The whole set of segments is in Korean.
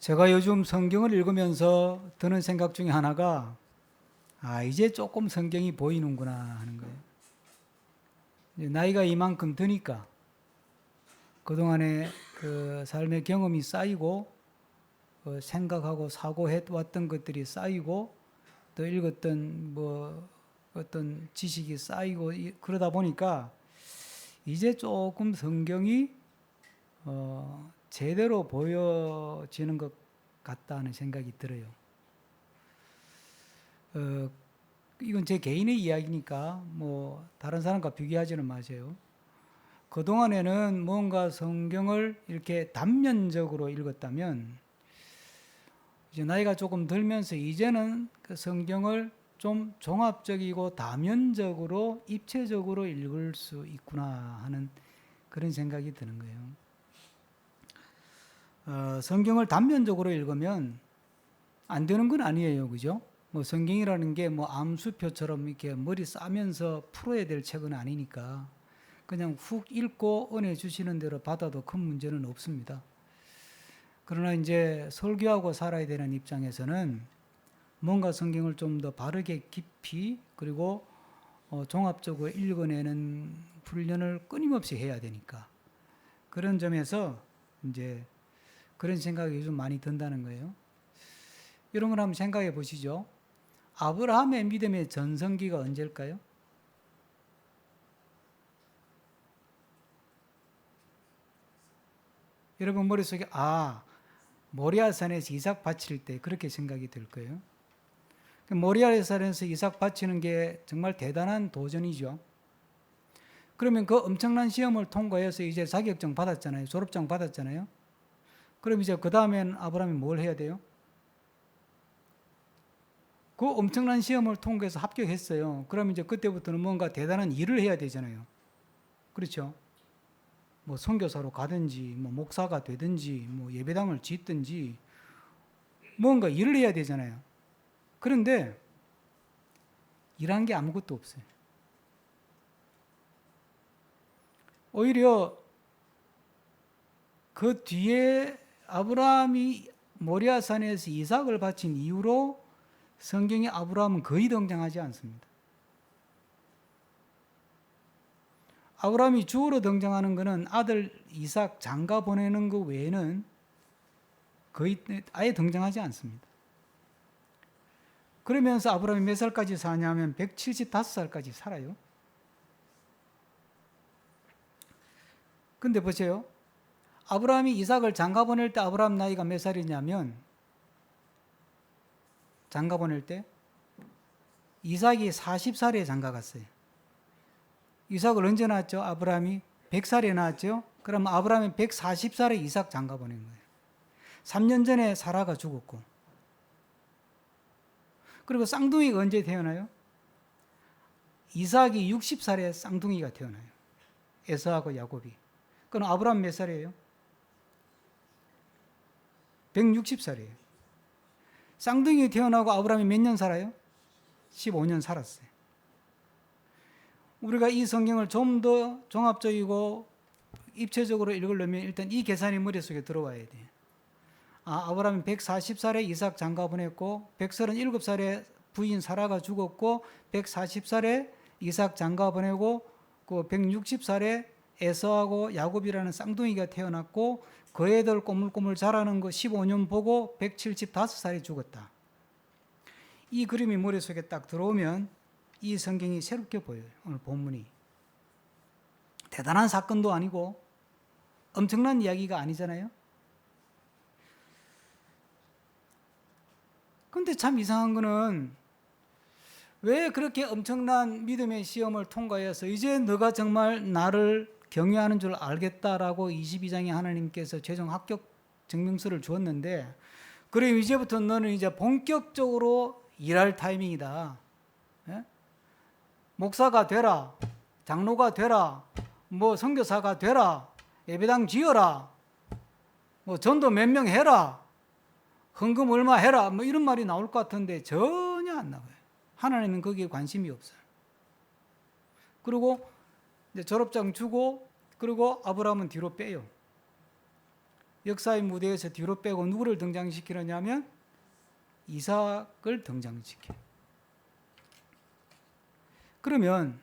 제가 요즘 성경을 읽으면서 드는 생각 중에 하나가, 이제 조금 성경이 보이는구나 하는 거예요. 이제 나이가 이만큼 드니까 그동안에 그 삶의 경험이 쌓이고, 생각하고 사고해 왔던 것들이 쌓이고, 또 읽었던 어떤 지식이 쌓이고, 그러다 보니까 이제 조금 성경이 제대로 보여지는 것 같다 하는 생각이 들어요. 이건 제 개인의 이야기니까 다른 사람과 비교하지는 마세요. 그동안에는 뭔가 성경을 이렇게 단면적으로 읽었다면, 이제 나이가 조금 들면서 이제는 그 성경을 좀 종합적이고 다면적으로 입체적으로 읽을 수 있구나 하는 그런 생각이 드는 거예요. 성경을 단면적으로 읽으면 안 되는 건 아니에요. 그죠? 성경이라는 게 암수표처럼 이렇게 머리 싸면서 풀어야 될 책은 아니니까 그냥 훅 읽고 은혜 주시는 대로 받아도 큰 문제는 없습니다. 그러나 이제 설교하고 살아야 되는 입장에서는 뭔가 성경을 좀 더 바르게 깊이 그리고 종합적으로 읽어내는 훈련을 끊임없이 해야 되니까 그런 점에서 이제 그런 생각이 요즘 많이 든다는 거예요. 이런 걸 한번 생각해 보시죠. 아브라함의 믿음의 전성기가 언제일까요? 여러분 머릿속에 모리아산에서 이삭 바칠 때 그렇게 생각이 들 거예요. 모리아산에서 이삭 바치는 게 정말 대단한 도전이죠. 그러면 그 엄청난 시험을 통과해서 이제 자격증 받았잖아요. 졸업장 받았잖아요. 그럼 이제 그 다음엔 아브라함이 뭘 해야 돼요? 그 엄청난 시험을 통과해서 합격했어요. 그럼 이제 그때부터는 뭔가 대단한 일을 해야 되잖아요. 그렇죠? 선교사로 가든지, 목사가 되든지, 예배당을 짓든지, 뭔가 일을 해야 되잖아요. 그런데 일한 게 아무것도 없어요. 오히려 그 뒤에 아브라함이 모리아산에서 이삭을 바친 이후로 성경에 아브라함은 거의 등장하지 않습니다. 아브라함이 주어로 등장하는 것은 아들 이삭 장가 보내는 것 외에는 거의 아예 등장하지 않습니다. 그러면서 아브라함이 몇 살까지 사냐면 175살까지 살아요. 근데 보세요. 아브라함이 이삭을 장가 보낼 때 아브라함 나이가 몇 살이냐면, 장가 보낼 때 이삭이 40살에 장가 갔어요. 이삭을 언제 낳았죠? 아브라함이 100살에 낳았죠? 그럼 아브라함이 140살에 이삭 장가 보낸 거예요. 3년 전에 사라가 죽었고. 그리고 쌍둥이가 언제 태어나요? 이삭이 60살에 쌍둥이가 태어나요. 에서하고 야곱이. 그럼 아브라함 몇 살이에요? 160살이에요. 쌍둥이 태어나고 아브라함이 몇 년 살아요? 15년 살았어요. 우리가 이 성경을 좀 더 종합적이고 입체적으로 읽으려면 일단 이 계산이 머릿속에 들어와야 돼요. 아브라함이 140살에 이삭 장가 보냈고 137살에 부인 사라가 죽었고 140살에 이삭 장가 보내고 그 160살에 에서하고 야곱이라는 쌍둥이가 태어났고 그 애들 꼬물꼬물 자라는 거 15년 보고 175살에 죽었다. 이 그림이 머릿속에 딱 들어오면 이 성경이 새롭게 보여요. 오늘 본문이. 대단한 사건도 아니고 엄청난 이야기가 아니잖아요. 근데 참 이상한 거는 왜 그렇게 엄청난 믿음의 시험을 통과해서 이제 너가 정말 나를 경외하는 줄 알겠다라고 22장에 하나님께서 최종 합격 증명서를 주었는데, 그럼 이제부터 너는 이제 본격적으로 일할 타이밍이다. 예? 목사가 되라, 장로가 되라, 선교사가 되라, 예배당 지어라, 전도 몇 명 해라, 헌금 얼마 해라, 이런 말이 나올 것 같은데 전혀 안 나와요. 하나님은 거기에 관심이 없어요. 그리고 이제 졸업장 주고, 그리고 아브라함은 뒤로 빼요. 역사의 무대에서 뒤로 빼고 누구를 등장시키느냐면 이삭을 등장시켜요. 그러면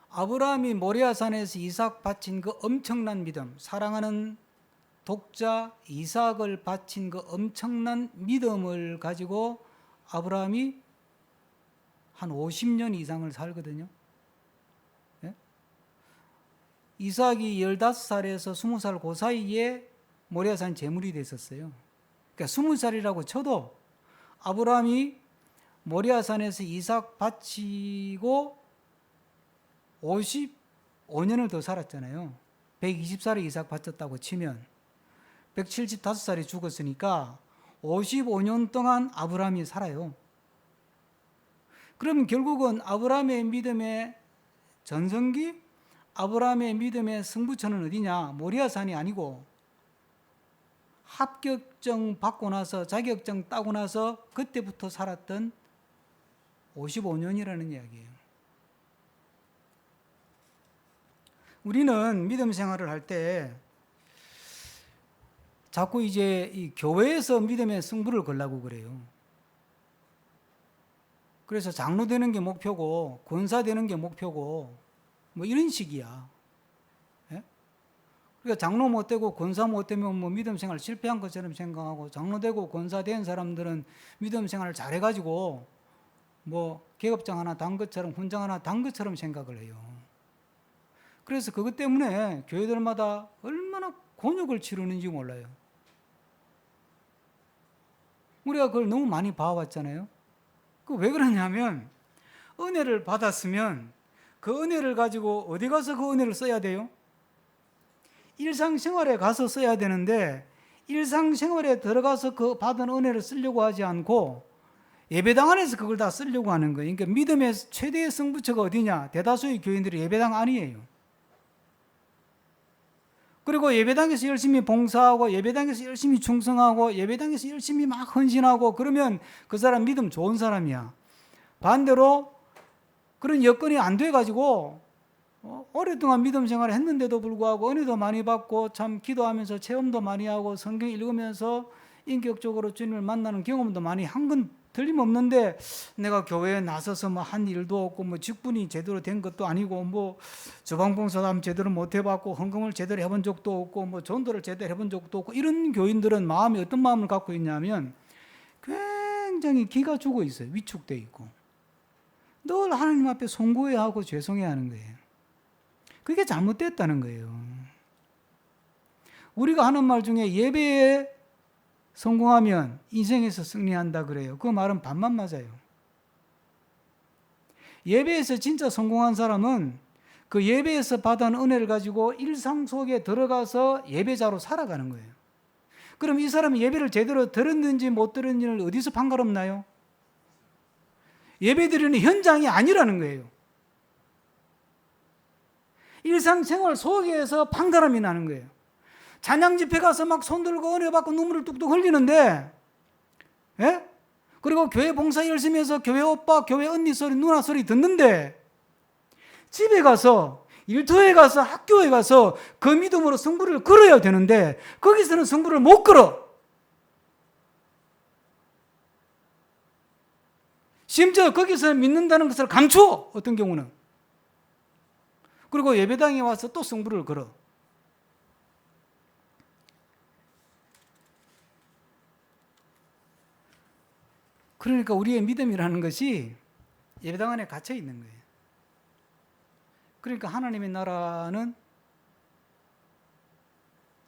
아브라함이 모리아산에서 이삭 바친 그 엄청난 믿음, 사랑하는 독자 이삭을 바친 그 엄청난 믿음을 가지고 아브라함이 한 50년 이상을 살거든요. 예? 이삭이 15살에서 20살 그 사이에 모리아산 제물이 됐었어요. 그러니까 20살이라고 쳐도 아브라함이 모리아산에서 이삭 바치고 55년을 더 살았잖아요. 120살에 이삭 바쳤다고 치면 175살이 죽었으니까 55년 동안 아브라함이 살아요. 그럼 결국은 아브라함의 믿음의 전성기, 아브라함의 믿음의 승부처는 어디냐? 모리아산이 아니고 합격증 받고 나서, 자격증 따고 나서 그때부터 살았던 55년이라는 이야기예요. 우리는 믿음 생활을 할 때 자꾸 이제 이 교회에서 믿음의 승부를 걸라고 그래요. 그래서 장로 되는 게 목표고 권사 되는 게 목표고 뭐 이런 식이야. 예? 그러니까 장로 못 되고 권사 못 되면 뭐 믿음 생활 실패한 것처럼 생각하고, 장로 되고 권사 된 사람들은 믿음 생활을 잘해가지고 뭐 계급장 하나 단 것처럼, 훈장 하나 단 것처럼 생각을 해요. 그래서 그것 때문에 교회들마다 얼마나 곤욕을 치르는지 몰라요. 우리가 그걸 너무 많이 봐왔잖아요. 그 왜 그러냐면 은혜를 받았으면 그 은혜를 가지고 어디 가서 그 은혜를 써야 돼요? 일상생활에 가서 써야 되는데 일상생활에 들어가서 그 받은 은혜를 쓰려고 하지 않고 예배당 안에서 그걸 다 쓰려고 하는 거예요. 그러니까 믿음의 최대의 승부처가 어디냐? 대다수의 교인들이 예배당 안이에요. 그리고 예배당에서 열심히 봉사하고 예배당에서 열심히 충성하고 예배당에서 열심히 막 헌신하고 그러면 그 사람 믿음 좋은 사람이야. 반대로 그런 여건이 안 돼가지고 오랫동안 믿음 생활을 했는데도 불구하고 은혜도 많이 받고 참 기도하면서 체험도 많이 하고 성경 읽으면서 인격적으로 주님을 만나는 경험도 많이 한 건 틀림없는데 내가 교회에 나서서 뭐 한 일도 없고 뭐 직분이 제대로 된 것도 아니고 뭐 주방봉사도 제대로 못 해봤고 헌금을 제대로 해본 적도 없고 뭐 전도를 제대로 해본 적도 없고 이런 교인들은 마음이 어떤 마음을 갖고 있냐면 굉장히 기가 죽어 있어요. 위축돼 있고 늘 하나님 앞에 송구해야 하고 죄송해야 하는 거예요. 그게 잘못됐다는 거예요. 우리가 하는 말 중에 예배에 성공하면 인생에서 승리한다 그래요. 그 말은 반만 맞아요. 예배에서 진짜 성공한 사람은 그 예배에서 받은 은혜를 가지고 일상 속에 들어가서 예배자로 살아가는 거예요. 그럼 이 사람이 예배를 제대로 들었는지 못 들었는지를 어디서 판가름나요? 예배 드리는 현장이 아니라는 거예요. 일상생활 속에서 판가름이 나는 거예요. 찬양 집회 가서 막 손들고 은혜 받고 눈물을 뚝뚝 흘리는데, 예? 그리고 교회 봉사 열심히 해서 교회 오빠, 교회 언니 소리, 누나 소리 듣는데, 집에 가서, 일터에 가서, 학교에 가서 그 믿음으로 승부를 걸어야 되는데, 거기서는 승부를 못 걸어. 심지어 거기서 믿는다는 것을 감추어, 어떤 경우는. 그리고 예배당에 와서 또 승부를 걸어. 그러니까 우리의 믿음이라는 것이 예배당 안에 갇혀 있는 거예요. 그러니까 하나님의 나라는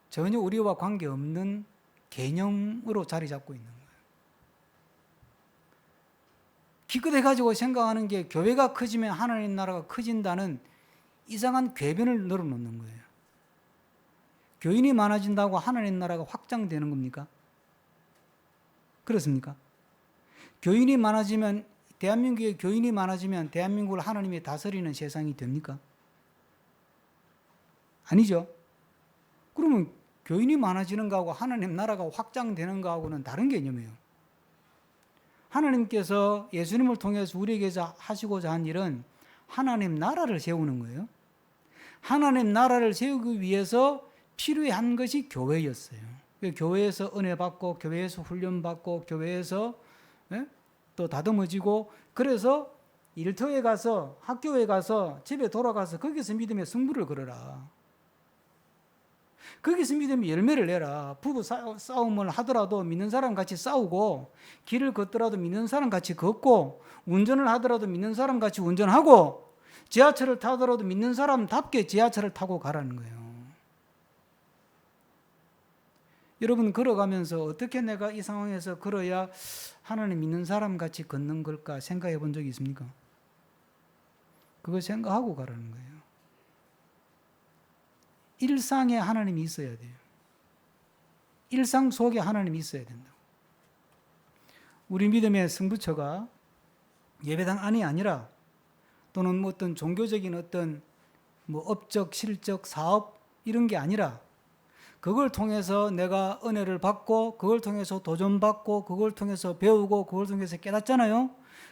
전혀 우리와 관계없는 개념으로 자리 잡고 있는 거예요. 기껏해가지고 생각하는 게 교회가 커지면 하나님 나라가 커진다는 이상한 궤변을 늘어놓는 거예요. 교인이 많아진다고 하나님 나라가 확장되는 겁니까? 그렇습니까? 교인이 많아지면, 대한민국에 교인이 많아지면 대한민국을 하나님이 다스리는 세상이 됩니까? 아니죠. 그러면 교인이 많아지는 거하고 하나님 나라가 확장되는 거하고는 다른 개념이에요. 하나님께서 예수님을 통해서 우리에게 하시고자 한 일은 하나님 나라를 세우는 거예요. 하나님 나라를 세우기 위해서 필요한 것이 교회였어요. 교회에서 은혜 받고 교회에서 훈련 받고 교회에서 예? 또 다듬어지고 그래서 일터에 가서 학교에 가서 집에 돌아가서 거기서 믿음의 승부를 걸어라. 거기서 믿음의 열매를 내라. 부부 싸움을 하더라도 믿는 사람 같이 싸우고 길을 걷더라도 믿는 사람 같이 걷고 운전을 하더라도 믿는 사람 같이 운전하고 지하철을 타더라도 믿는 사람답게 지하철을 타고 가라는 거예요. 여러분 걸어가면서 어떻게 내가 이 상황에서 걸어야 하나님 믿는 사람 같이 걷는 걸까 생각해 본 적이 있습니까? 그거 생각하고 가라는 거예요. 일상에 하나님이 있어야 돼요. 일상 속에 하나님이 있어야 된다. 우리 믿음의 승부처가 예배당 안이 아니라 또는 뭐 어떤 종교적인 어떤 뭐 업적, 실적, 사업 이런 게 아니라 그걸 통해서 내가 은혜를 받고 그걸 통해서 도전받고 그걸 통해서 배우고 그걸 통해서 깨닫잖아요.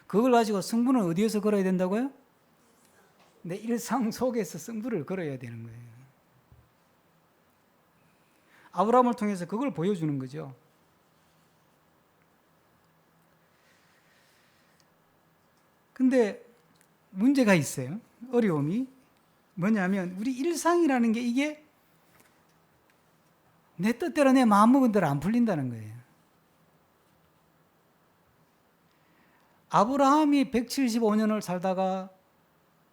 그걸 가지고 승부는 어디에서 걸어야 된다고요? 내 일상 속에서 승부를 걸어야 되는 거예요. 아브라함을 통해서 그걸 보여주는 거죠. 근데 문제가 있어요. 어려움이 뭐냐면 우리 일상이라는 게 이게 내 뜻대로 내 마음먹은 대로 안 풀린다는 거예요. 아브라함이 175년을 살다가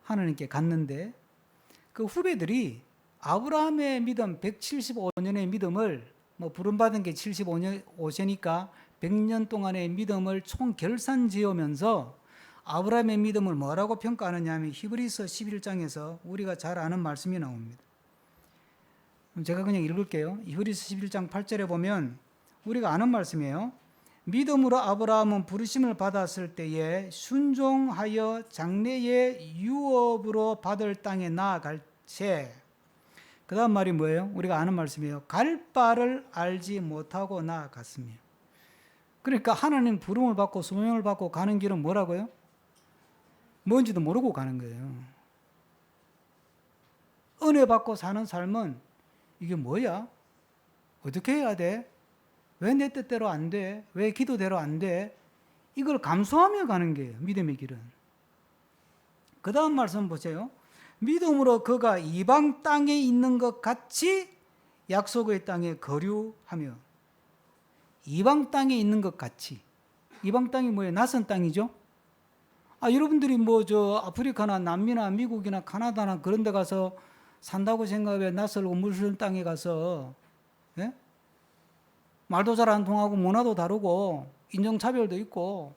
하나님께 갔는데 그 후배들이 아브라함의 믿음 175년의 믿음을 뭐 부름받은 게 75세니까 100년 동안의 믿음을 총 결산 지으면서 아브라함의 믿음을 뭐라고 평가하느냐 하면 히브리서 11장에서 우리가 잘 아는 말씀이 나옵니다. 제가 그냥 읽을게요. 히브리서 11장 8절에 보면 우리가 아는 말씀이에요. 믿음으로 아브라함은 부르심을 받았을 때에 순종하여 장래의 유업으로 받을 땅에 나아갈 채 그 다음 말이 뭐예요? 우리가 아는 말씀이에요. 갈 바를 알지 못하고 나아갔으며. 그러니까 하나님 부름을 받고 소명을 받고 가는 길은 뭐라고요? 뭔지도 모르고 가는 거예요. 은혜 받고 사는 삶은 이게 뭐야? 어떻게 해야 돼? 왜 내 뜻대로 안 돼? 왜 기도대로 안 돼? 이걸 감수하며 가는 게예요. 믿음의 길은. 그 다음 말씀 보세요. 믿음으로 그가 이방 땅에 있는 것 같이 약속의 땅에 거류하며. 이방 땅에 있는 것 같이. 이방 땅이 뭐예요? 낯선 땅이죠? 여러분들이 뭐 아프리카나 남미나 미국이나 카나다나 그런 데 가서 산다고 생각해 낯설고 물흐른 땅에 가서 예? 말도 잘 안 통하고 문화도 다르고 인종차별도 있고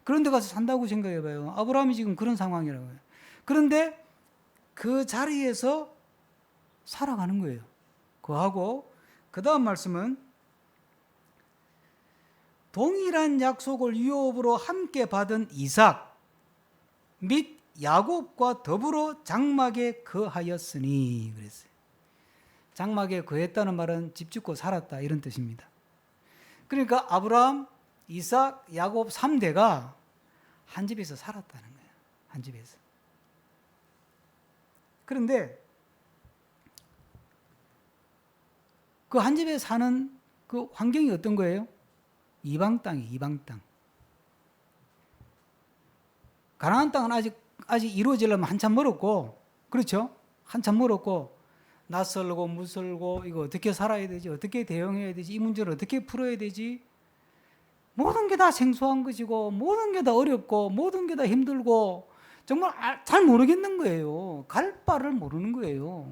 그런 데 가서 산다고 생각해 봐요. 아브라함이 지금 그런 상황이라고 해요. 그런데 그 자리에서 살아가는 거예요. 그하고 그 다음 말씀은 동일한 약속을 유업으로 함께 받은 이삭 및 야곱과 더불어 장막에 거하였으니 그랬어요. 장막에 거했다는 말은 집 짓고 살았다 이런 뜻입니다. 그러니까 아브라함, 이삭, 야곱 3대가 한 집에서 살았다는 거예요. 한 집에서. 그런데 그 한 집에 사는 그 환경이 어떤 거예요? 이방 땅이에요. 이방 땅. 가나안 땅은 아직 이루어지려면 한참 멀었고, 그렇죠? 한참 멀었고, 낯설고 무설고 이거 어떻게 살아야 되지? 어떻게 대응해야 되지? 이 문제를 어떻게 풀어야 되지? 모든 게 다 생소한 것이고 모든 게 다 어렵고 모든 게 다 힘들고 정말 잘 모르겠는 거예요. 갈 바를 모르는 거예요.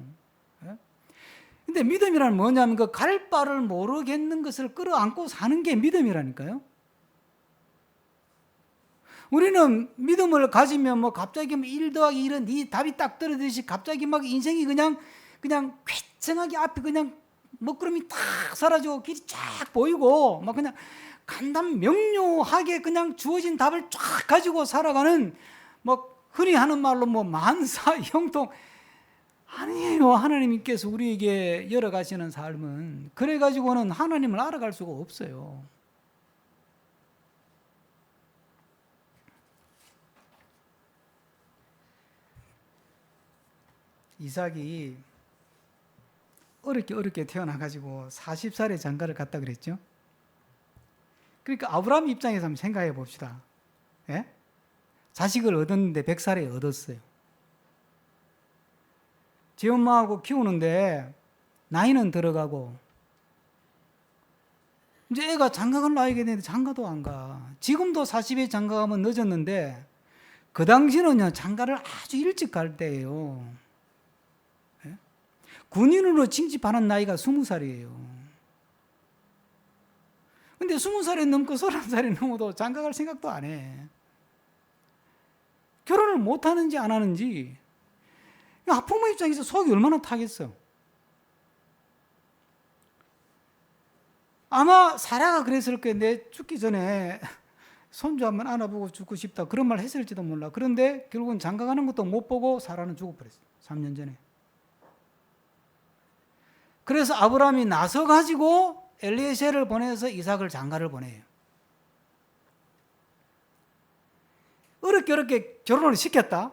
근데 믿음이란 뭐냐면 그 갈 바를 모르겠는 것을 끌어안고 사는 게 믿음이라니까요. 우리는 믿음을 가지면 뭐 갑자기 1 더하기 1은 이 답이 딱 떨어지듯이 갑자기 막 인생이 그냥 쾌청하게 앞에 그냥 먹구름이 탁 사라지고 길이 쫙 보이고 막 그냥 간단 명료하게 그냥 주어진 답을 쫙 가지고 살아가는 뭐 흔히 하는 말로 뭐 만사 형통 아니에요. 하나님께서 우리에게 열어가시는 삶은 그래 가지고는 하나님을 알아갈 수가 없어요. 이삭이 어렵게 태어나가지고 40살에 장가를 갔다 그랬죠. 그러니까 아브라함 입장에서 한번 생각해 봅시다. 예? 자식을 얻었는데 100살에 얻었어요. 지 엄마하고 키우는데 나이는 들어가고 이제 애가 장가갈 나이가 되는데 장가도 안 가. 지금도 40에 장가 가면 늦었는데 그 당시는요 장가를 아주 일찍 갈 때예요. 예? 군인으로 징집하는 나이가 20살이에요. 근데 20살이 넘고 30살이 넘어도 장가 갈 생각도 안 해. 결혼을 못 하는지 안 하는지 학부모 입장에서 속이 얼마나 타겠어. 아마 사라가 그랬을 거예요. 내 죽기 전에 손주 한번 안아보고 죽고 싶다 그런 말 했을지도 몰라. 그런데 결국은 장가 가는 것도 못 보고 사라는 죽어버렸어. 3년 전에. 그래서 아브라함이 나서 가지고 엘리에셀을 보내서 이삭을 장가를 보내요. 어렵게 결혼을 시켰다.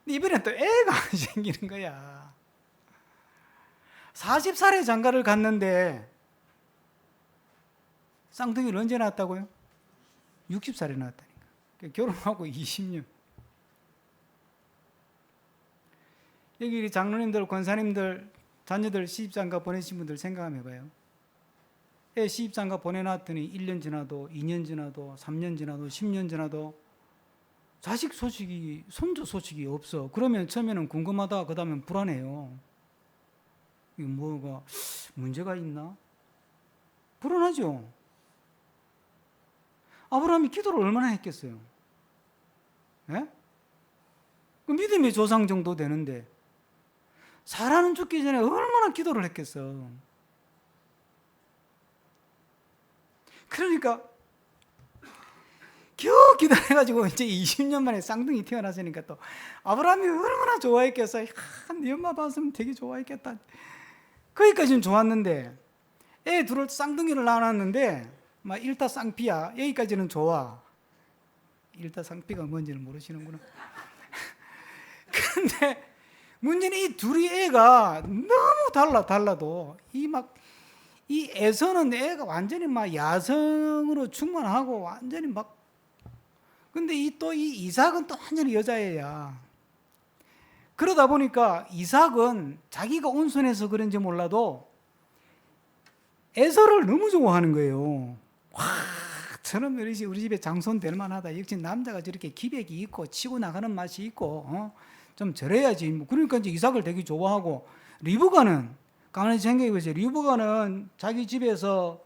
근데 이번엔 또 애가 안 생기는 거야. 40살에 장가를 갔는데 쌍둥이를 언제 낳았다고요? 60살에 낳았다니까. 결혼하고 20년. 여기 장로님들, 권사님들, 자녀들 시집장가 보내신 분들 생각 한번 해봐요. 애 시집장가 보내놨더니 1년 지나도 2년 지나도 3년 지나도 10년 지나도 자식 소식이, 손주 소식이 없어. 그러면 처음에는 궁금하다, 그 다음엔 불안해요. 이거 뭐가 문제가 있나? 불안하죠. 아브라함이 기도를 얼마나 했겠어요? 예? 그 믿음의 조상 정도 되는데 사라는 죽기 전에 얼마나 기도를 했겠어. 그러니까 겨우 기다려가지고 이제 20년 만에 쌍둥이 태어났으니까 또 아브라함이 얼마나 좋아했겠어. 네 엄마 봤으면 되게 좋아했겠다. 거기까지는 좋았는데 애 둘을 쌍둥이를 낳았는데 막 일타쌍피야. 여기까지는 좋아. 일타쌍피가 뭔지는 모르시는구나. 근데 문제는 이 둘이 애가 너무 달라도 이 에서는 애가 완전히 막 야성으로 충만하고 완전히 막 근데 이 이삭은 또 완전히 여자애야. 그러다 보니까 이삭은 자기가 온순해서 그런지 몰라도 에서를 너무 좋아하는 거예요. 와, 저런 어르신 우리 집에 장손 될 만하다. 역시 남자가 저렇게 기백이 있고 치고 나가는 맛이 있고 좀 저래야지. 그러니까 이제 이삭을 되게 좋아하고 리브가는 가만히 생각해보세요. 리브가는 자기 집에서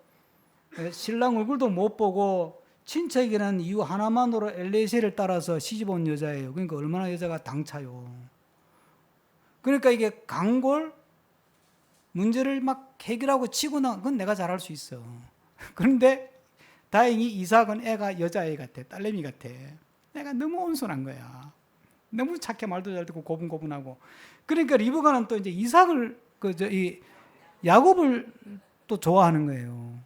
신랑 얼굴도 못 보고 친척이라는 이유 하나만으로 엘리에셀을 따라서 시집 온 여자예요. 그러니까 얼마나 여자가 당차요. 그러니까 이게 강골 문제를 막 해결하고 치고 나 그건 내가 잘할 수 있어. 그런데 다행히 이삭은 애가 여자애 같아. 딸내미 같아. 내가 너무 온순한 거야. 너무 착해. 말도 잘 듣고 고분고분하고. 그러니까 리브가는 또 이제 이삭을 이 야곱을 또 좋아하는 거예요.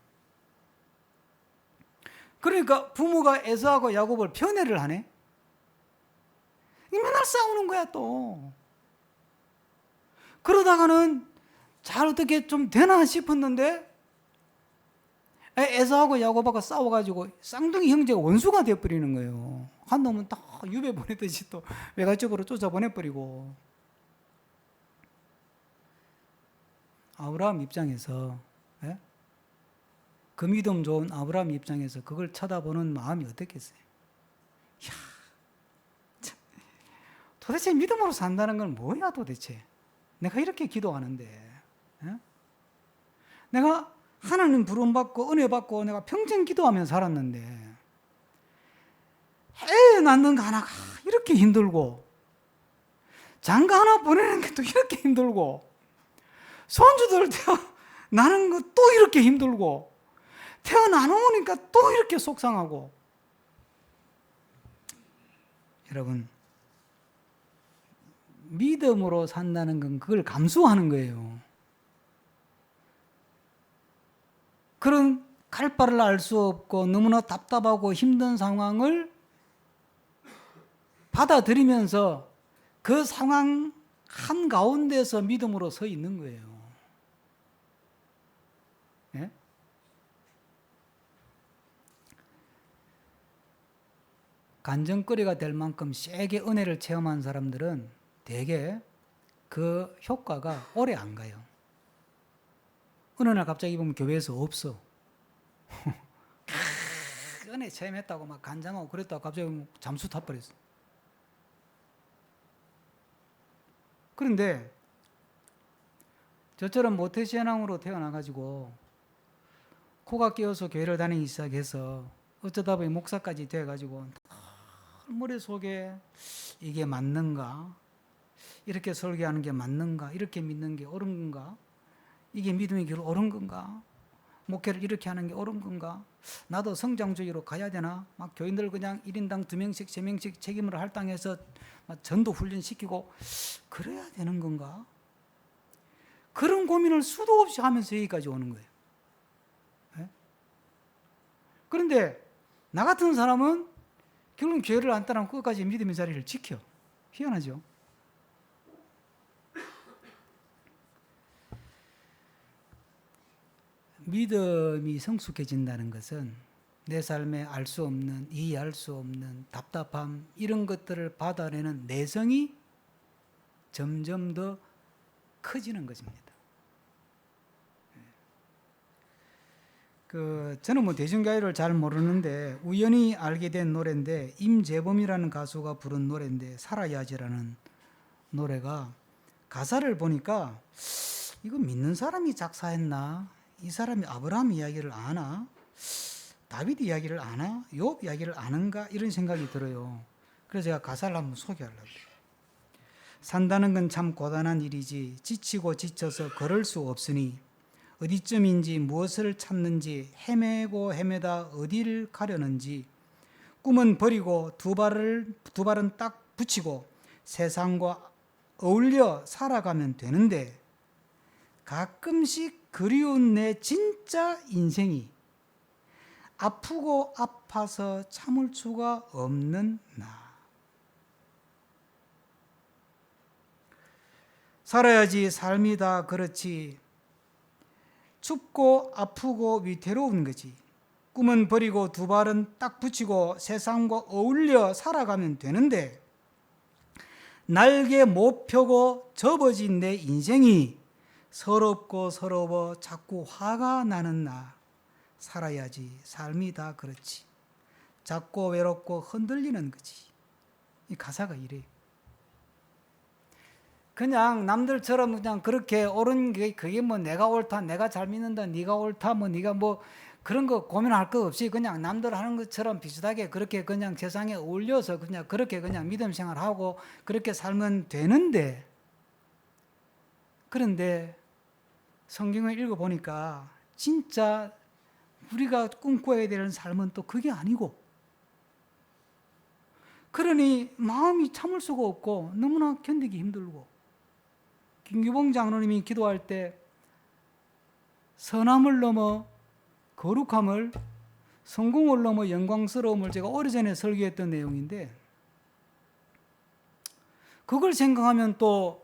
그러니까 부모가 에서하고 야곱을 편애를 하네. 맨날 싸우는 거야 또. 그러다가는 잘 어떻게 좀 되나 싶었는데 에서하고 야곱하고 싸워가지고 쌍둥이 형제가 원수가 되어버리는 거예요. 한 놈은 딱 유배 보내듯이 또 외갓집으로 쫓아보내버리고. 아브라함 입장에서 그 믿음 좋은 아브라함 입장에서 그걸 쳐다보는 마음이 어떻겠어요? 이야, 참, 도대체 믿음으로 산다는 건 뭐야 도대체? 내가 이렇게 기도하는데 내가 하나님 부름받고 은혜 받고 내가 평생 기도하며 살았는데 애 낳는 거 하나가 이렇게 힘들고 장가 하나 보내는 것도 이렇게 힘들고 손주들 태어나는 것도 이렇게 힘들고 태어나놓으니까 또 이렇게 속상하고. 여러분, 믿음으로 산다는 건 그걸 감수하는 거예요. 그런 갈 바를 알 수 없고 너무나 답답하고 힘든 상황을 받아들이면서 그 상황 한가운데서 믿음으로 서 있는 거예요. 간증거리가 될 만큼 세게 은혜를 체험한 사람들은 대개 그 효과가 오래 안 가요. 어느 날 갑자기 보면 교회에서 없어. 은혜 체험했다고 막 간장하고 그랬다고 갑자기 잠수 타버렸어. 그런데 저처럼 모태신앙으로 태어나가지고 코가 끼어서 교회를 다니기 시작해서 어쩌다 보니 목사까지 돼가지고 머릿속에 이게 맞는가? 이렇게 설교하는 게 맞는가? 이렇게 믿는 게 옳은 건가? 이게 믿음의 길로 옳은 건가? 목회를 이렇게 하는 게 옳은 건가? 나도 성장주의로 가야 되나? 막 교인들 그냥 1인당 2명씩, 3명씩 책임을 할당해서 전도 훈련시키고 그래야 되는 건가? 그런 고민을 수도 없이 하면서 여기까지 오는 거예요. 네? 그런데 나 같은 사람은 결국 교회를 안 따라하고 끝까지 믿음의 자리를 지켜. 희한하죠? 믿음이 성숙해진다는 것은 내 삶에 알 수 없는, 이해할 수 없는 답답함, 이런 것들을 받아내는 내성이 점점 더 커지는 것입니다. 저는 뭐 대중가요를 잘 모르는데 우연히 알게 된 노래인데 임재범이라는 가수가 부른 노래인데 살아야지라는 노래가 가사를 보니까 이거 믿는 사람이 작사했나? 이 사람이 아브라함 이야기를 아나? 다윗 이야기를 아나? 욥 이야기를 아는가? 이런 생각이 들어요. 그래서 제가 가사를 한번 소개하려고요. 산다는 건 참 고단한 일이지 지치고 지쳐서 걸을 수 없으니 어디쯤인지 무엇을 찾는지 헤매고 헤매다 어디를 가려는지 꿈은 버리고 두 발은 딱 붙이고 세상과 어울려 살아가면 되는데 가끔씩 그리운 내 진짜 인생이 아프고 아파서 참을 수가 없는 나. 살아야지 삶이 다 그렇지. 춥고 아프고 위태로운 거지. 꿈은 버리고 두 발은 딱 붙이고 세상과 어울려 살아가면 되는데 날개 못 펴고 접어진 내 인생이 서럽고 서러워 자꾸 화가 나는 나. 살아야지 삶이 다 그렇지. 작고 외롭고 흔들리는 거지. 이 가사가 이래요. 그냥 남들처럼 그냥 그렇게 옳은 게 그게 뭐 내가 옳다, 내가 잘 믿는다, 네가 옳다, 뭐 네가 뭐 그런 거 고민할 거 없이 그냥 남들 하는 것처럼 비슷하게 그렇게 그냥 세상에 어울려서 그냥 그렇게 그냥 믿음 생활하고 그렇게 살면 되는데, 그런데 성경을 읽어보니까 진짜 우리가 꿈꿔야 되는 삶은 또 그게 아니고, 그러니 마음이 참을 수가 없고 너무나 견디기 힘들고, 김규봉 장로님이 기도할 때 선함을 넘어 거룩함을, 성공을 넘어 영광스러움을 제가 오래전에 설교했던 내용인데, 그걸 생각하면 또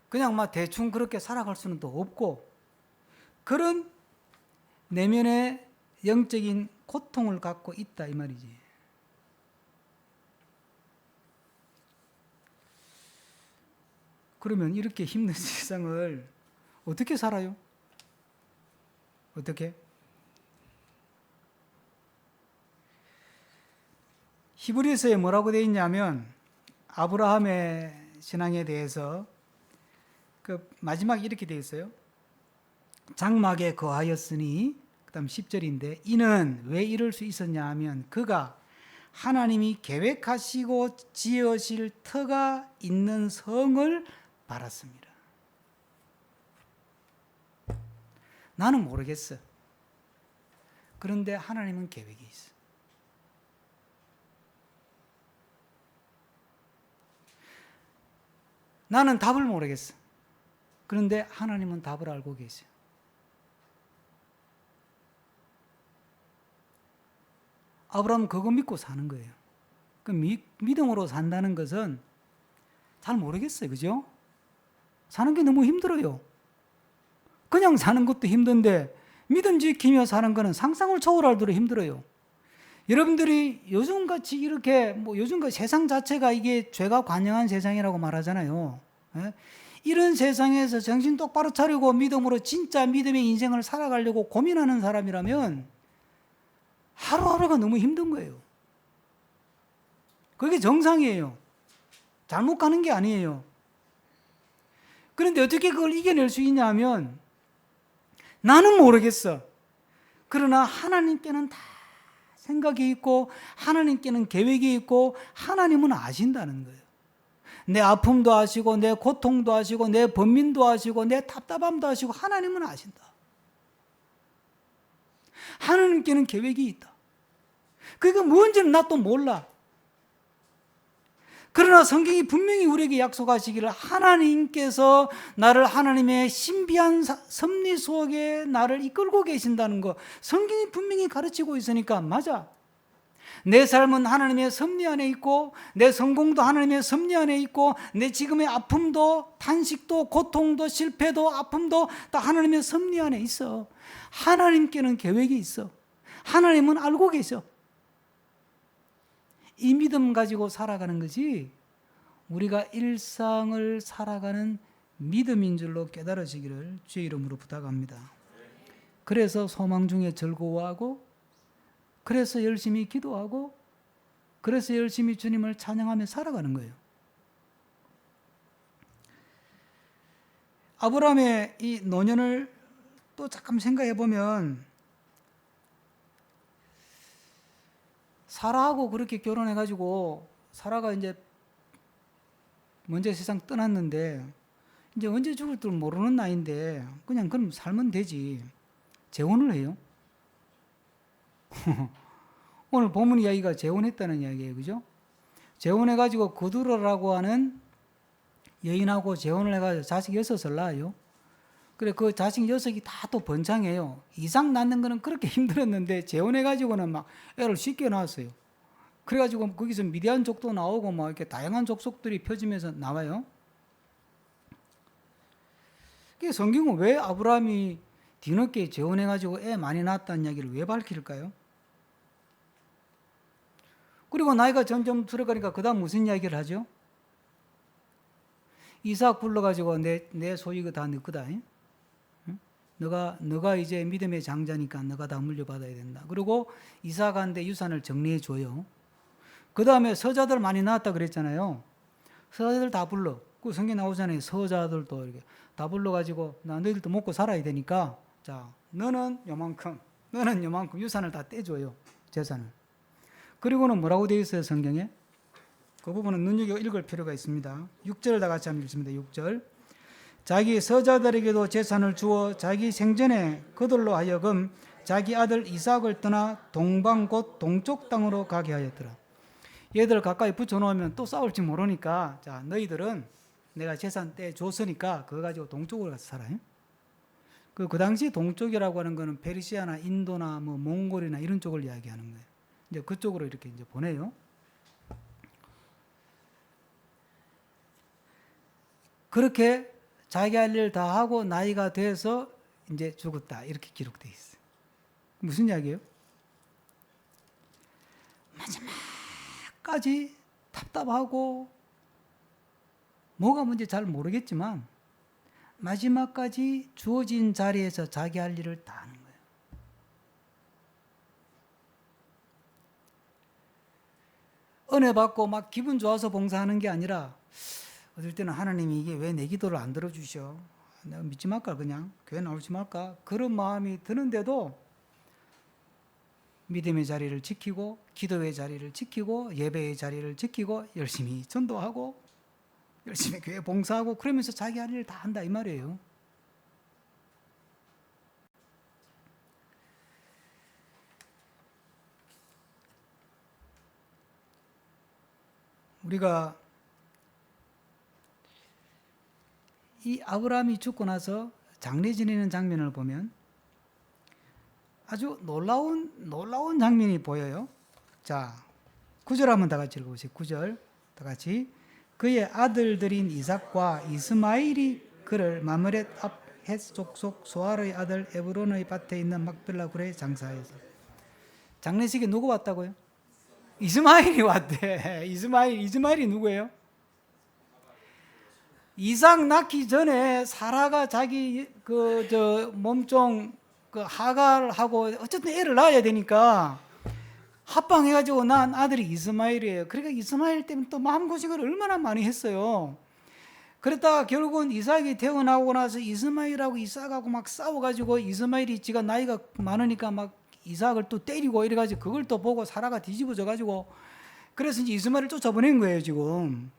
그냥 막 대충 그렇게 살아갈 수는 또 없고, 그런 내면의 영적인 고통을 갖고 있다 이 말이지. 그러면 이렇게 힘든 세상을 어떻게 살아요? 어떻게? 히브리서에 뭐라고 되어 있냐면 아브라함의 신앙에 대해서 그 마지막에 이렇게 되어 있어요. 장막에 거하였으니, 그 다음 10절인데 이는 왜 이럴 수 있었냐 하면 그가 하나님이 계획하시고 지으실 터가 있는 성을 바랐습니다. 나는 모르겠어. 그런데 하나님은 계획이 있어. 나는 답을 모르겠어. 그런데 하나님은 답을 알고 계세요. 아브라함은 그거 믿고 사는 거예요. 그 믿음으로 산다는 것은 잘 모르겠어요. 그죠? 사는 게 너무 힘들어요. 그냥 사는 것도 힘든데 믿음 지키며 사는 거는 상상을 초월할 대로 힘들어요. 여러분들이 요즘같이 이렇게 요즘같이 세상 자체가 이게 죄가 관영한 세상이라고 말하잖아요. 예? 이런 세상에서 정신 똑바로 차리고 믿음으로 진짜 믿음의 인생을 살아가려고 고민하는 사람이라면 하루하루가 너무 힘든 거예요. 그게 정상이에요. 잘못 가는 게 아니에요. 그런데 어떻게 그걸 이겨낼 수 있냐 하면 나는 모르겠어. 그러나 하나님께는 다 생각이 있고 하나님께는 계획이 있고 하나님은 아신다는 거예요. 내 아픔도 아시고 내 고통도 아시고 내 번민도 아시고 내 답답함도 아시고 하나님은 아신다. 하나님께는 계획이 있다. 그게 뭔지는 나 또 몰라. 그러나 성경이 분명히 우리에게 약속하시기를 하나님께서 나를 하나님의 신비한 섭리 속에 나를 이끌고 계신다는 거 성경이 분명히 가르치고 있으니까 맞아. 내 삶은 하나님의 섭리 안에 있고 내 성공도 하나님의 섭리 안에 있고 내 지금의 아픔도 탄식도 고통도 실패도 아픔도 다 하나님의 섭리 안에 있어. 하나님께는 계획이 있어. 하나님은 알고 계셔. 이 믿음 가지고 살아가는 것이 우리가 일상을 살아가는 믿음인 줄로 깨달으시기를 주의 이름으로 부탁합니다. 그래서 소망 중에 즐거워하고 그래서 열심히 기도하고 그래서 열심히 주님을 찬양하며 살아가는 거예요. 아브라함의 이 노년을 또 잠깐 생각해 보면 사라하고 그렇게 결혼해가지고 사라가 이제 먼저 세상 떠났는데 이제 언제 죽을 줄 모르는 나이인데 그냥 그럼 살면 되지. 재혼을 해요. 오늘 본문 이야기가 재혼했다는 이야기예요. 그죠? 재혼해가지고 거두라라고 하는 여인하고 재혼을 해가지고 자식 6을 낳아요. 그래 그 자식 6이 다 또 번창해요. 이상 낳는 거는 그렇게 힘들었는데 재혼해가지고는 막 애를 쉽게 낳았어요. 그래가지고 거기서 미디안 족도 나오고 막 이렇게 다양한 족속들이 펴지면서 나와요. 그 성경은 왜 아브라함이 뒤늦게 재혼해가지고 애 많이 낳았다는 이야기를 왜 밝힐까요? 그리고 나이가 점점 들어가니까 그 다음 무슨 이야기를 하죠? 이삭 불러가지고 내 소유가 다 너 거다. 너가 이제 믿음의 장자니까 너가 다 물려받아야 된다. 그리고 이삭한테 유산을 정리해 줘요. 그 다음에 서자들 많이 낳았다 그랬잖아요. 서자들 다 불러. 그 성경 나오잖아요. 서자들도 이렇게 다 불러가지고 너희들도 먹고 살아야 되니까 자 너는 요만큼 너는 요만큼 유산을 다 떼줘요. 재산을. 그리고는 뭐라고 되어 있어요 성경에? 그 부분은 눈여겨 읽을 필요가 있습니다. 6절 다 같이 한번 읽습니다. 6절 자기 서자들에게도 재산을 주어 자기 생전에 그들로 하여금 자기 아들 이삭을 떠나 동방 곧 동쪽 땅으로 가게 하였더라. 얘들 가까이 붙여놓으면 또 싸울지 모르니까 자 너희들은 내가 재산 떼줬으니까 그거 가지고 동쪽으로 가서 살아. 그 당시 동쪽이라고 하는 거는 페르시아나 인도나 뭐 몽골이나 이런 쪽을 이야기하는 거예요. 이제 그쪽으로 이렇게 이제 보내요. 그렇게 자기 할 일 다 하고 나이가 돼서 이제 죽었다. 이렇게 기록되어 있어요. 무슨 이야기예요? 마지막까지 답답하고 뭐가 뭔지 잘 모르겠지만 마지막까지 주어진 자리에서 자기 할 일을 다 하는 거예요. 은혜 받고 막 기분 좋아서 봉사하는 게 아니라 어떨 때는 하나님이 이게 왜 내 기도를 안 들어주셔? 내가 믿지 말까 그냥? 교회 나오지 말까? 그런 마음이 드는데도 믿음의 자리를 지키고 기도의 자리를 지키고 예배의 자리를 지키고 열심히 전도하고 열심히 교회 봉사하고 그러면서 자기 할 일을 다 한다 이 말이에요. 우리가 이 아브라함이 죽고 나서 장례 지내는 장면을 보면 아주 놀라운 장면이 보여요. 자, 9절 한번 다 같이 읽어보세요. 9절 다 같이 그의 아들들인 이삭과 이스마일이 그를 마므렛 앞 헷 족속 소알의 아들 에브론의 밭에 있는 막벨라 굴에 장사해서 장례식에 누구 왔다고요? 이스마엘이 왔대. 이스마엘이 누구예요? 이삭 낳기 전에 사라가 자기 몸종 하갈하고 어쨌든 애를 낳아야 되니까 합방해가지고 낳은 아들이 이스마엘이에요. 그러니까 이스마엘 때문에 또 마음고생을 얼마나 많이 했어요. 그랬다가 결국은 이삭이 태어나고 나서 이스마엘하고 이삭하고 막 싸워가지고 이스마엘이 지가 나이가 많으니까 막 이삭을 또 때리고 이래가지고 그걸 또 보고 사라가 뒤집어져가지고 그래서 이제 이스마엘을 쫓아보낸 거예요, 지금.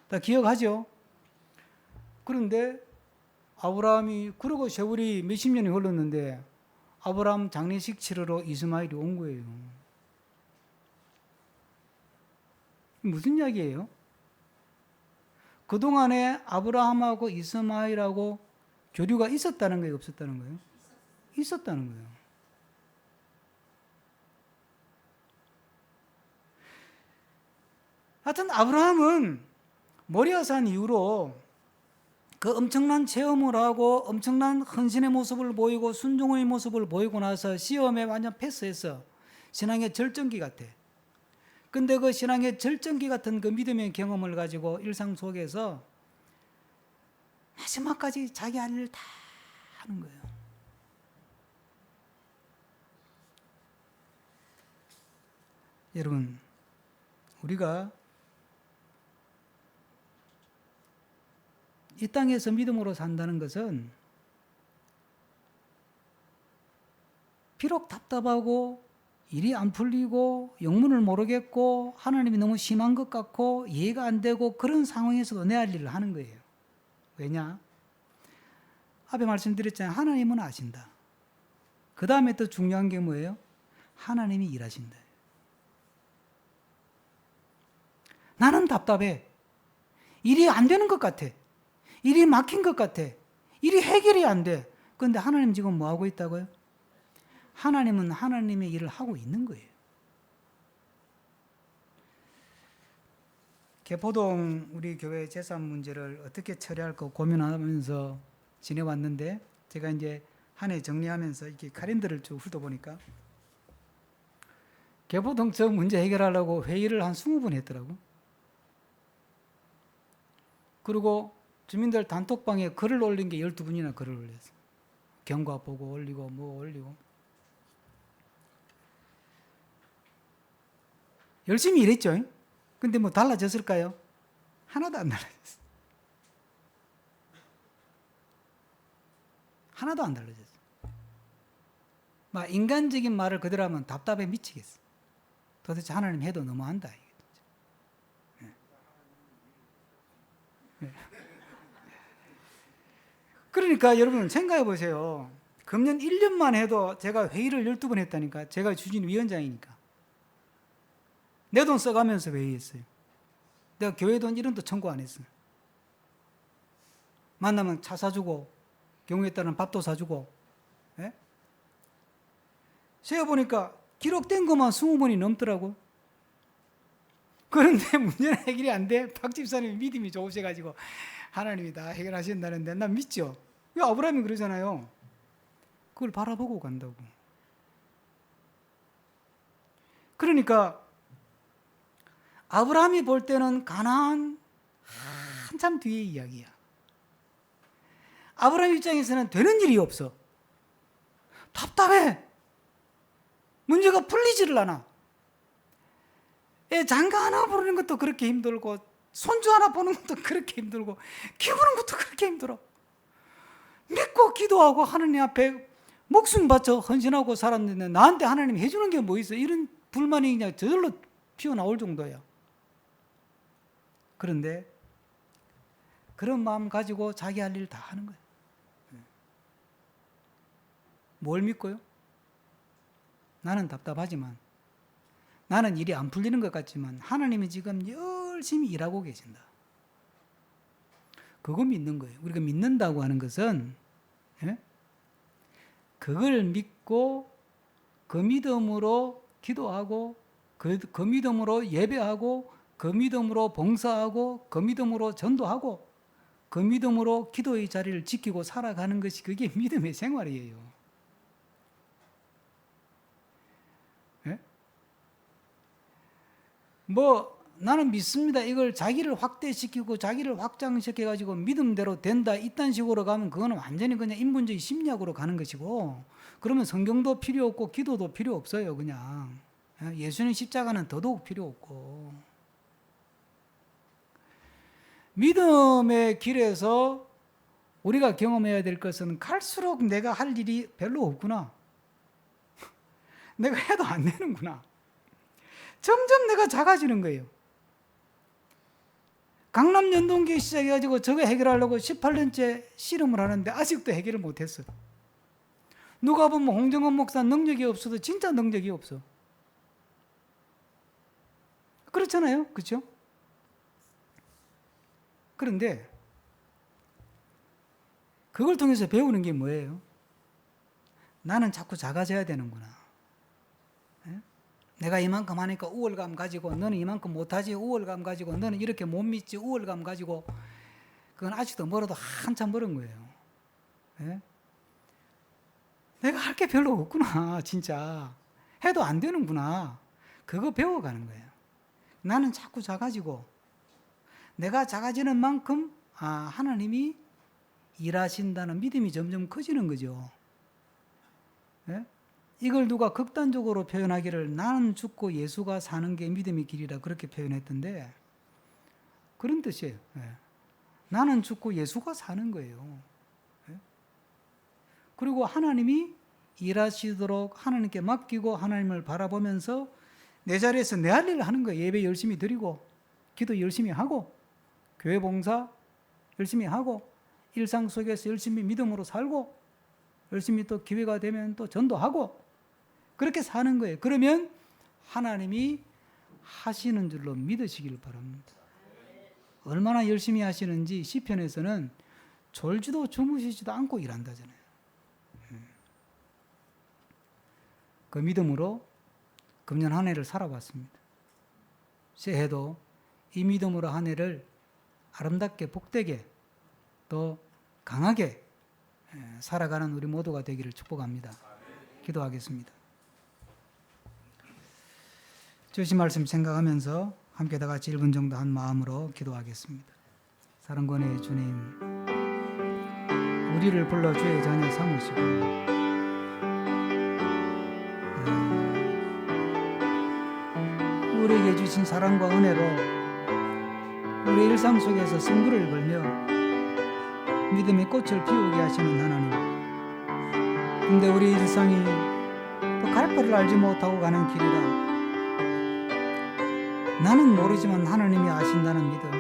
다 기억하죠? 그런데 아브라함이 그러고 세월이 몇십 년이 흘렀는데 아브라함 장례식 치르러 이스마엘이 온 거예요. 무슨 이야기예요? 그동안에 아브라함하고 이스마엘하고 교류가 있었다는 거예요, 없었다는 거예요? 있었다는 거예요. 하여튼 아브라함은 모리아산 이후로 그 엄청난 체험을 하고 엄청난 헌신의 모습을 보이고 순종의 모습을 보이고 나서 시험에 완전 패스했어. 신앙의 절정기 같아. 근데 그 신앙의 절정기 같은 그 믿음의 경험을 가지고 일상 속에서 마지막까지 자기 할 일을 다 하는 거예요. 여러분, 우리가 이 땅에서 믿음으로 산다는 것은 비록 답답하고 일이 안 풀리고 영문을 모르겠고 하나님이 너무 심한 것 같고 이해가 안 되고 그런 상황에서도 내 할 일을 하는 거예요. 왜냐? 앞에 말씀드렸잖아요. 하나님은 아신다. 그 다음에 또 중요한 게 뭐예요? 하나님이 일하신다. 나는 답답해. 일이 안 되는 것 같아. 일이 막힌 것 같아. 일이 해결이 안 돼. 그런데 하나님 지금 뭐 하고 있다고요? 하나님은 하나님의 일을 하고 있는 거예요. 개포동 우리 교회 재산 문제를 어떻게 처리할까 고민하면서 지내왔는데 제가 이제 한 해 정리하면서 이렇게 카렌더를 쭉 훑어보니까 개포동 저 문제 해결하려고 회의를 한 20번 했더라고. 그리고 주민들 단톡방에 글을 올린 게 12분이나 글을 올렸어요. 경과 보고 올리고 뭐 올리고. 열심히 일했죠. 근데 뭐 달라졌을까요? 하나도 안 달라졌어요. 하나도 안 달라졌어요. 막 인간적인 말을 그대로 하면 답답해 미치겠어. 도대체 하나님 해도 너무한다. 그러니까 여러분 생각해 보세요. 금년 1년만 해도 제가 회의를 12번 했다니까. 제가 추진위원장이니까. 내 돈 써가면서 회의했어요. 내가 교회 돈 1원도 청구 안 했어요. 만나면 차 사주고 경우에 따른 밥도 사주고. 예? 세어보니까 기록된 것만 20번이 넘더라고. 그런데 문제는 해결이 안 돼. 박 집사님이 믿음이 좋으셔가지고 하나님이 다 해결하신다는데 난 믿죠. 왜 아브라함이 그러잖아요. 그걸 바라보고 간다고. 그러니까 아브라함이 볼 때는 가나안 한참 뒤의 이야기야. 아브라함 입장에서는 되는 일이 없어. 답답해. 문제가 풀리지를 않아. 애 장가 하나 보는 것도 그렇게 힘들고 손주 하나 보는 것도 그렇게 힘들고 키우는 것도 그렇게 힘들어. 믿고 기도하고 하나님 앞에 목숨 바쳐 헌신하고 살았는데 나한테 하나님 해주는 게 뭐 있어? 이런 불만이 그냥 저절로 피어나올 정도야. 그런데 그런 마음 가지고 자기 할 일 다 하는 거야. 뭘 믿고요? 나는 답답하지만 나는 일이 안 풀리는 것 같지만 하나님이 지금 열심히 일하고 계신다. 그거 믿는 거예요. 우리가 믿는다고 하는 것은 그걸 믿고 그 믿음으로 기도하고 그 믿음으로 예배하고 그 믿음으로 봉사하고 그 믿음으로 전도하고 그 믿음으로 기도의 자리를 지키고 살아가는 것이 그게 믿음의 생활이에요. 예? 뭐 나는 믿습니다. 이걸 자기를 확대시키고 자기를 확장시켜가지고 믿음대로 된다 이딴 식으로 가면 그거는 완전히 그냥 인본주의 심리학으로 가는 것이고, 그러면 성경도 필요 없고 기도도 필요 없어요. 그냥 예수님 십자가는 더더욱 필요 없고, 믿음의 길에서 우리가 경험해야 될 것은 갈수록 내가 할 일이 별로 없구나. 내가 해도 안 되는구나. 점점 내가 작아지는 거예요. 강남 연동기 시작해가지고 저거 해결하려고 18년째 실험을 하는데 아직도 해결을 못했어. 누가 보면 홍정원 목사 능력이 없어도 진짜 능력이 없어. 그렇잖아요. 그렇죠? 그런데 그걸 통해서 배우는 게 뭐예요? 나는 자꾸 작아져야 되는구나. 내가 이만큼 하니까 우월감 가지고 너는 이만큼 못하지 우월감 가지고 너는 이렇게 못 믿지 우월감 가지고, 그건 아직도 멀어도 한참 멀은 거예요. 예? 내가 할 게 별로 없구나. 진짜 해도 안 되는구나. 그거 배워가는 거예요. 나는 자꾸 작아지고 내가 작아지는 만큼 하나님이 일하신다는 믿음이 점점 커지는 거죠. 예? 이걸 누가 극단적으로 표현하기를 나는 죽고 예수가 사는 게 믿음의 길이라 그렇게 표현했던데, 그런 뜻이에요. 예. 나는 죽고 예수가 사는 거예요. 예? 그리고 하나님이 일하시도록 하나님께 맡기고 하나님을 바라보면서 내 자리에서 내 할 일을 하는 거예요. 예배 열심히 드리고 기도 열심히 하고 교회 봉사 열심히 하고 일상 속에서 열심히 믿음으로 살고 열심히 또 기회가 되면 또 전도하고 그렇게 사는 거예요. 그러면 하나님이 하시는 줄로 믿으시길 바랍니다. 얼마나 열심히 하시는지 시편에서는 졸지도 주무시지도 않고 일한다잖아요. 그 믿음으로 금년 한 해를 살아봤습니다. 새해도 이 믿음으로 한 해를 아름답게 복되게 또 강하게 살아가는 우리 모두가 되기를 축복합니다. 기도하겠습니다. 주신 말씀 생각하면서 함께 다 같이 1분 정도 한 마음으로 기도하겠습니다. 사랑권의 주님, 우리를 불러 주의 자녀 삼으시고 우리에게 주신 사랑과 은혜로 우리 일상 속에서 승부를 걸며 믿음의 꽃을 피우게 하시는 하나님, 근데 우리 일상이 또 갈 바를 알지 못하고 가는 길이라 나는 모르지만 하나님이 아신다는 믿음,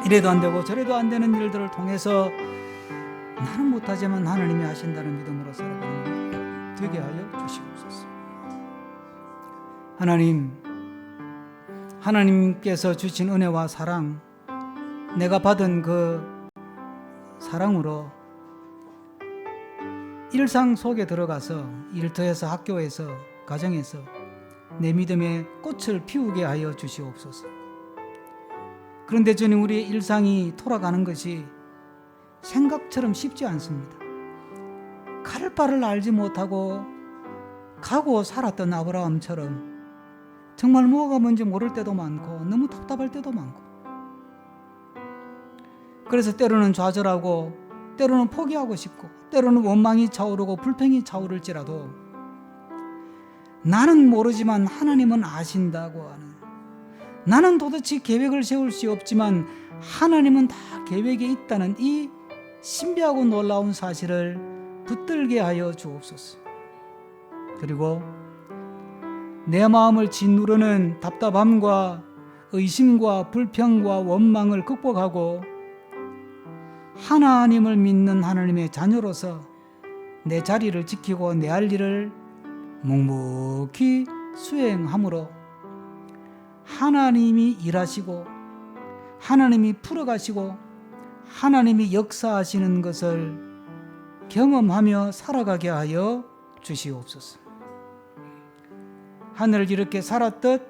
이래도 안 되고 저래도 안 되는 일들을 통해서 나는 못하지만 하나님이 아신다는 믿음으로 살아가는 되게 하여 주시옵소서. 하나님께서 주신 은혜와 사랑, 내가 받은 그 사랑으로 일상 속에 들어가서 일터에서 학교에서 가정에서 내 믿음의 꽃을 피우게 하여 주시옵소서. 그런데 주님, 우리의 일상이 돌아가는 것이 생각처럼 쉽지 않습니다. 갈 바를 알지 못하고 가고 살았던 아브라함처럼 정말 뭐가 뭔지 모를 때도 많고 너무 답답할 때도 많고, 그래서 때로는 좌절하고 때로는 포기하고 싶고 때로는 원망이 차오르고 불평이 차오를지라도 나는 모르지만 하나님은 아신다고 하는, 나는 도대체 계획을 세울 수 없지만 하나님은 다 계획에 있다는 이 신비하고 놀라운 사실을 붙들게 하여 주옵소서. 그리고 내 마음을 짓누르는 답답함과 의심과 불평과 원망을 극복하고 하나님을 믿는 하나님의 자녀로서 내 자리를 지키고 내 할 일을 묵묵히 수행함으로 하나님이 일하시고 하나님이 풀어가시고 하나님이 역사하시는 것을 경험하며 살아가게 하여 주시옵소서. 하늘을 이렇게 살았듯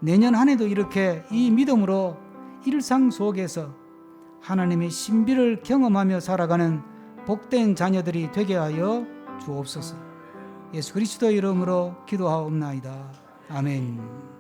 내년 한 해도 이렇게 이 믿음으로 일상 속에서 하나님의 신비를 경험하며 살아가는 복된 자녀들이 되게 하여 주옵소서. 예수 그리스도 이름으로 기도하옵나이다. 아멘.